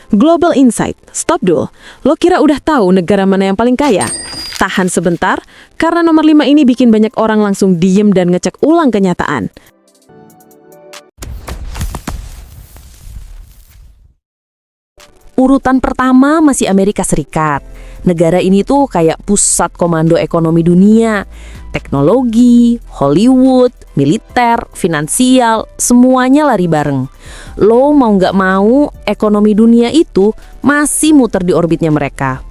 Global Insight, stop dulu. Lo kira udah tahu negara mana yang paling kaya? Tahan sebentar, karena nomor 5 ini bikin banyak orang langsung diem dan ngecek ulang kenyataan. Urutan pertama masih Amerika Serikat. Negara ini tuh kayak pusat komando ekonomi dunia. Teknologi, Hollywood, militer, finansial, semuanya lari bareng. Lo mau nggak mau, ekonomi dunia itu masih muter di orbitnya mereka.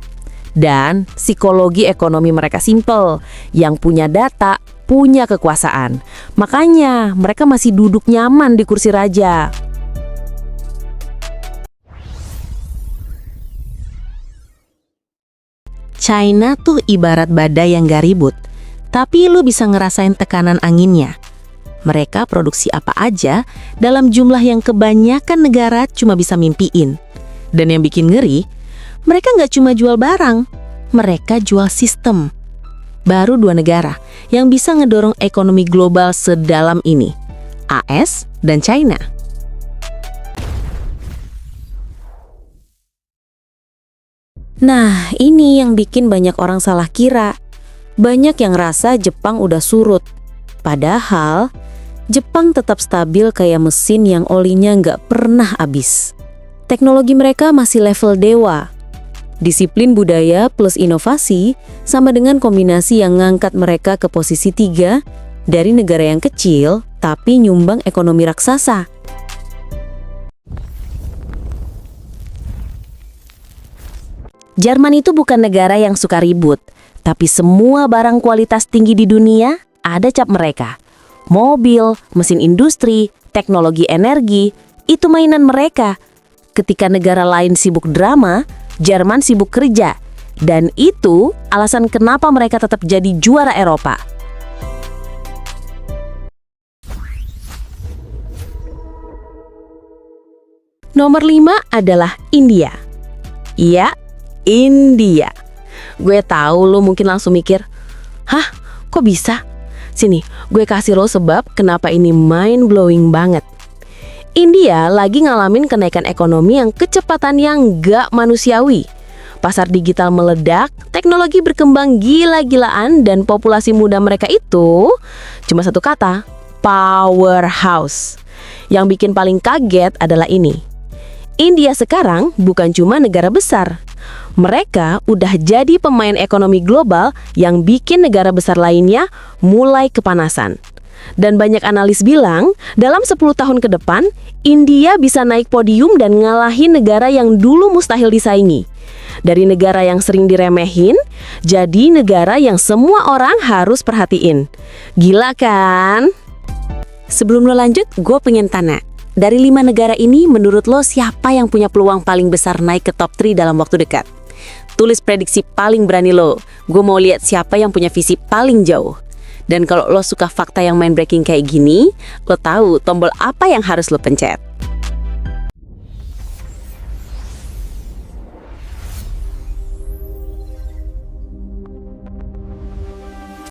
Dan psikologi ekonomi mereka simple. Yang punya data, punya kekuasaan. Makanya mereka masih duduk nyaman di kursi raja. China tuh ibarat badai yang gak ribut, tapi lu bisa ngerasain tekanan anginnya. Mereka produksi apa aja dalam jumlah yang kebanyakan negara cuma bisa mimpiin. Dan yang bikin ngeri, mereka nggak cuma jual barang, mereka jual sistem. Baru 2 negara yang bisa ngedorong ekonomi global sedalam ini, AS dan China. Nah, ini yang bikin banyak orang salah kira. Banyak yang rasa Jepang udah surut. Padahal, Jepang tetap stabil kayak mesin yang olinya nggak pernah habis. Teknologi mereka masih level dewa. Disiplin budaya plus inovasi sama dengan kombinasi yang ngangkat mereka ke posisi 3 dari negara yang kecil tapi nyumbang ekonomi raksasa. Jerman itu bukan negara yang suka ribut, tapi semua barang kualitas tinggi di dunia ada cap mereka. Mobil, mesin industri, teknologi energi, itu mainan mereka. Ketika negara lain sibuk drama, Jerman sibuk kerja. Dan itu alasan kenapa mereka tetap jadi juara Eropa. Nomor 5 adalah India. Iya, India. Gue tahu lo mungkin langsung mikir, hah, kok bisa? Sini, gue kasih lo sebab kenapa ini mind blowing banget. India lagi ngalamin kenaikan ekonomi yang kecepatan yang gak manusiawi. Pasar digital meledak, teknologi berkembang gila-gilaan, dan populasi muda mereka itu cuma satu kata, powerhouse. Yang bikin paling kaget adalah ini. India sekarang bukan cuma negara besar. Mereka udah jadi pemain ekonomi global yang bikin negara besar lainnya mulai kepanasan. Dan banyak analis bilang, dalam 10 tahun ke depan, India bisa naik podium dan ngalahin negara yang dulu mustahil disaingi. Dari negara yang sering diremehin, jadi negara yang semua orang harus perhatiin. Gila kan? Sebelum lo lanjut, gue pengen tanya. Dari 5 negara ini, menurut lo siapa yang punya peluang paling besar naik ke top 3 dalam waktu dekat? Tulis prediksi paling berani lo. Gue mau lihat siapa yang punya visi paling jauh. Dan kalau lo suka fakta yang mind breaking kayak gini, lo tahu tombol apa yang harus lo pencet.